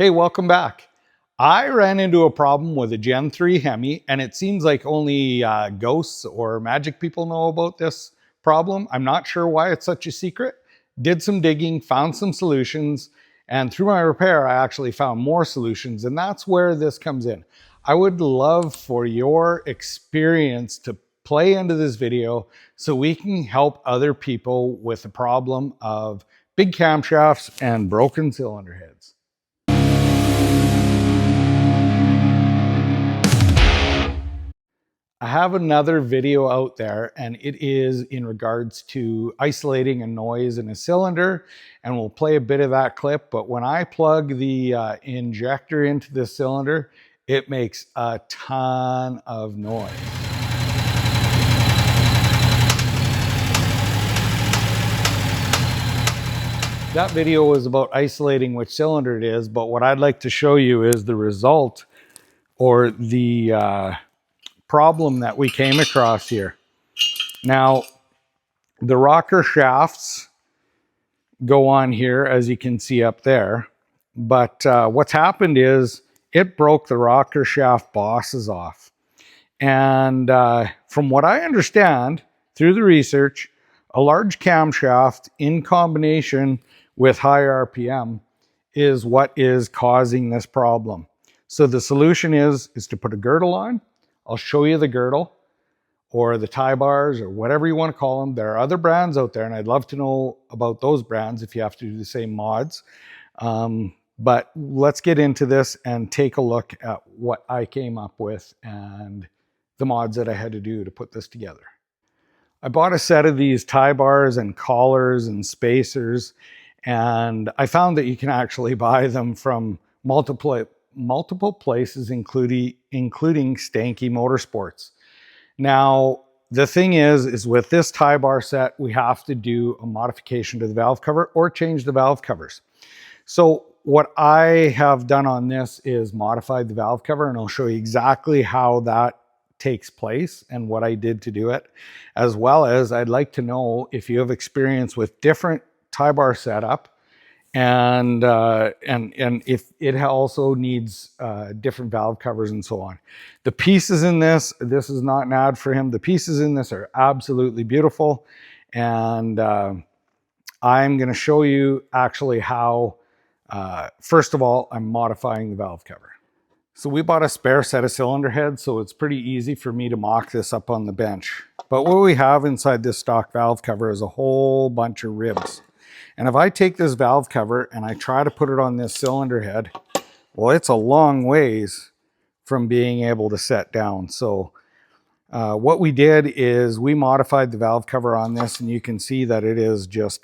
Hey, welcome back. I ran into a problem with a Gen 3 Hemi, and it seems like only ghosts or magic people know about this problem. I'm not sure why it's such a secret. Did some digging, found some solutions, and through my repair, I actually found more solutions, and that's where this comes in. I would love for your experience to play into this video so we can help other people with the problem of big camshafts and broken cylinder heads. I have another video out there, and it is in regards to isolating a noise in a cylinder, and we'll play a bit of that clip. But when I plug the injector into the cylinder, it makes a ton of noise. That video was about isolating which cylinder it is, but what I'd like to show you is the result, or the problem that we came across here. Now, the rocker shafts go on here, as you can see up there, but what's happened is it broke the rocker shaft bosses off. And from what I understand through the research, a large camshaft in combination with high RPM is what is causing this problem. So the solution is to put a girdle on. I'll show you the girdle or the tie bars or whatever you want to call them. There are other brands out there, and I'd love to know about those brands if you have to do the same mods. But let's get into this and take a look at what I came up with and the mods that I had to do to put this together. I bought a set of these tie bars and collars and spacers, and I found that you can actually buy them from multiple places, including Stanky Motorsports. Now, the thing is with this tie bar set, we have to do a modification to the valve cover or change the valve covers. So what I have done on this is modified the valve cover, and I'll show you exactly how that takes place and what I did to do it, as well as I'd like to know if you have experience with different tie bar setup, and if it also needs different valve covers and so on. The pieces in this is not an ad for him. The pieces in this are absolutely beautiful, and I'm going to show you actually how, first of all, I'm modifying the valve cover. So we bought a spare set of cylinder heads, so it's pretty easy for me to mock this up on the bench. But what we have inside this stock valve cover is a whole bunch of ribs. And if I take this valve cover and I try to put it on this cylinder head, well, it's a long ways from being able to set down. So what we did is we modified the valve cover on this, and you can see that it is just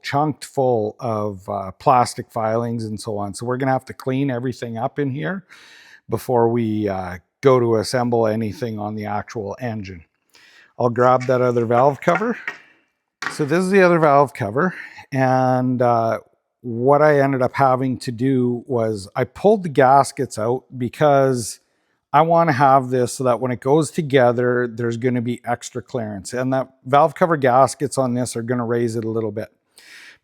chunked full of plastic filings and so on. So we're gonna have to clean everything up in here before we go to assemble anything on the actual engine. I'll grab that other valve cover. So this is the other valve cover, and what I ended up having to do was I pulled the gaskets out because I want to have this so that when it goes together, there's going to be extra clearance, and that valve cover gaskets on this are going to raise it a little bit.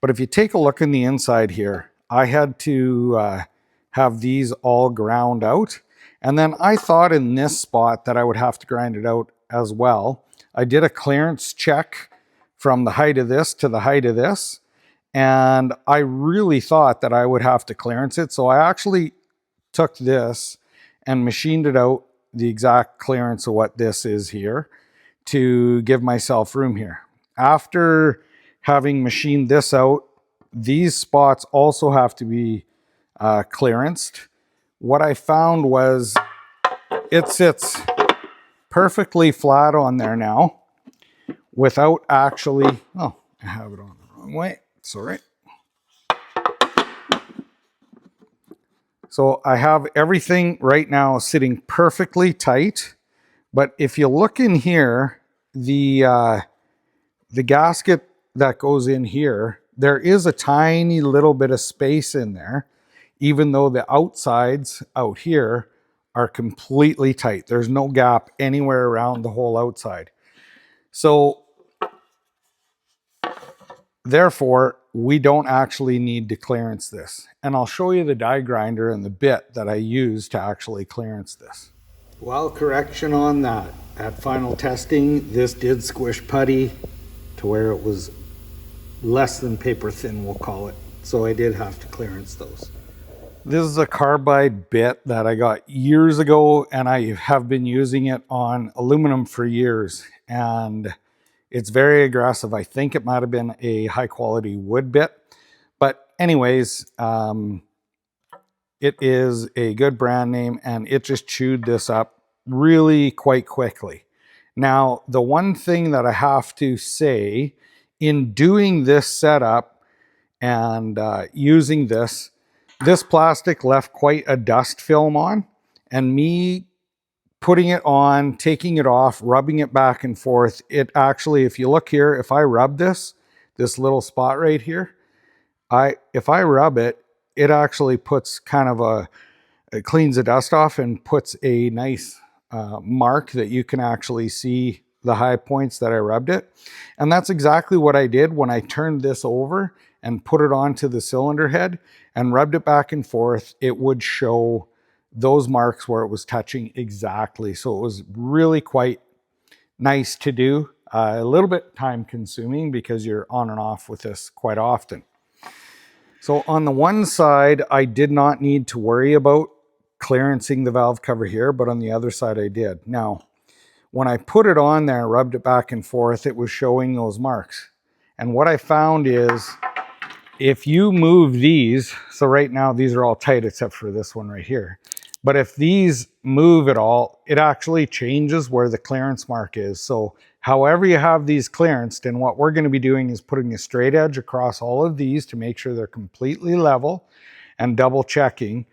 But if you take a look in the inside here, I had to have these all ground out, and then I thought in this spot that I would have to grind it out as well. I did a clearance check from the height of this to the height of this, and I really thought that I would have to clearance it. So I actually took this and machined it out the exact clearance of what this is here to give myself room here. After having machined this out, these spots also have to be clearanced. What I found was it sits perfectly flat on there now without actually, oh, I have it on the wrong way. It's all right. So I have everything right now sitting perfectly tight, but if you look in here, the gasket that goes in here, there is a tiny little bit of space in there, even though the outsides out here are completely tight. There's no gap anywhere around the whole outside. So Therefore, we don't actually need to clearance this. And I'll show you the die grinder and the bit that I use to actually clearance this. Well, correction on that. At final testing, this did squish putty to where it was less than paper thin, we'll call it. So I did have to clearance those. This is a carbide bit that I got years ago, and I have been using it on aluminum for years. And it's very aggressive. I think it might have been a high quality wood bit. But anyways, it is a good brand name, and it just chewed this up really quite quickly. Now, the one thing that I have to say in doing this setup and using this plastic left quite a dust film on, and me putting it on, taking it off, rubbing it back and forth, it actually, if you look here, if I rub this little spot right here, if I rub it, it actually puts kind of it cleans the dust off and puts a nice mark that you can actually see the high points that I rubbed it. And that's exactly what I did when I turned this over and put it onto the cylinder head and rubbed it back and forth. It would show those marks where it was touching exactly. So it was really quite nice to do. A little bit time consuming because you're on and off with this quite often. So on the one side, I did not need to worry about clearancing the valve cover here, but on the other side I did. Now, when I put it on there and rubbed it back and forth, it was showing those marks. And what I found is if you move these, so right now these are all tight except for this one right here. But if these move at all, it actually changes where the clearance mark is. So however you have these clearanced, and what we're going to be doing is putting a straight edge across all of these to make sure they're completely level and double checking.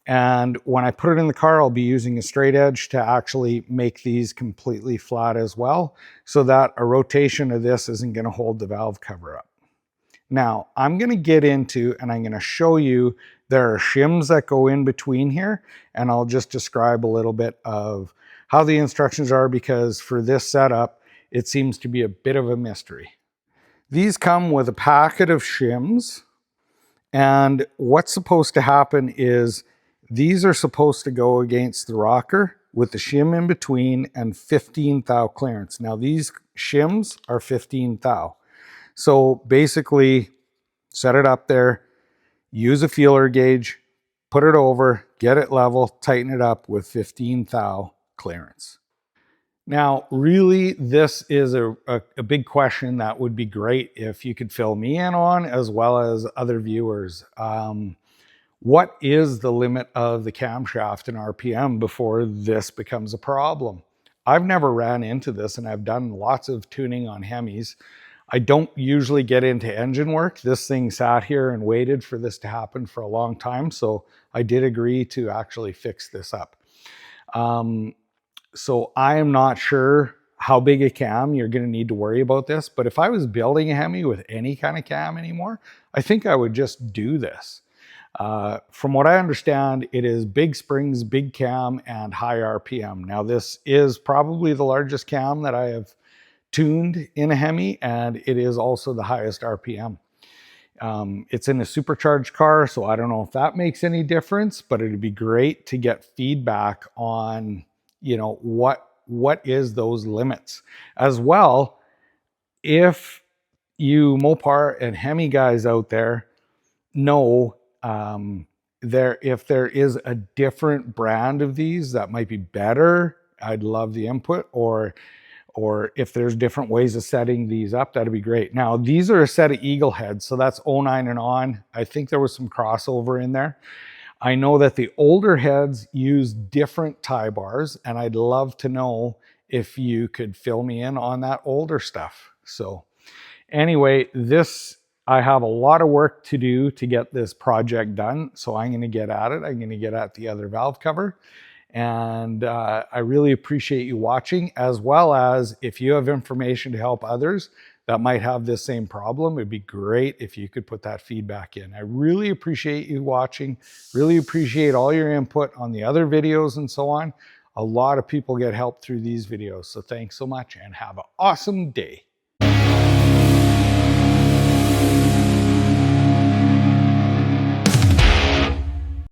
And when I put it in the car, I'll be using a straight edge to actually make these completely flat as well, so that a rotation of this isn't going to hold the valve cover up. Now, I'm going to get into, and I'm going to show you, there are shims that go in between here, and I'll just describe a little bit of how the instructions are, because for this setup, it seems to be a bit of a mystery. These come with a packet of shims, and what's supposed to happen is these are supposed to go against the rocker with the shim in between and 15 thou clearance. Now, these shims are 15 thou. So basically, set it up there, use a feeler gauge, put it over, get it level, tighten it up with 15 thou clearance. Now, really, this is a big question that would be great if you could fill me in on, as well as other viewers. What is the limit of the camshaft in RPM before this becomes a problem? I've never ran into this, and I've done lots of tuning on Hemis. I don't usually get into engine work. This thing sat here and waited for this to happen for a long time, so I did agree to actually fix this up. So I am not sure how big a cam you're going to need to worry about this, but if I was building a Hemi with any kind of cam anymore, I think I would just do this. From what I understand, it is big springs, big cam, and high RPM. Now, this is probably the largest cam that I have tuned in a Hemi, and it is also the highest RPM. It's in a supercharged car, so I don't know if that makes any difference, but it'd be great to get feedback on, you know, what is those limits. As well, if you Mopar and Hemi guys out there know if there is a different brand of these that might be better, I'd love the input, or if there's different ways of setting these up, that'd be great. Now, these are a set of Eagle heads, so that's 09 and on. I think there was some crossover in there. I know that the older heads use different tie bars, and I'd love to know if you could fill me in on that older stuff. So anyway, I have a lot of work to do to get this project done, so I'm going to get at it. I'm going to get at the other valve cover. And I really appreciate you watching, as well as if you have information to help others that might have this same problem, it'd be great if you could put that feedback in. I really appreciate you watching, really appreciate all your input on the other videos and so on. A lot of people get help through these videos, so thanks so much and have an awesome day.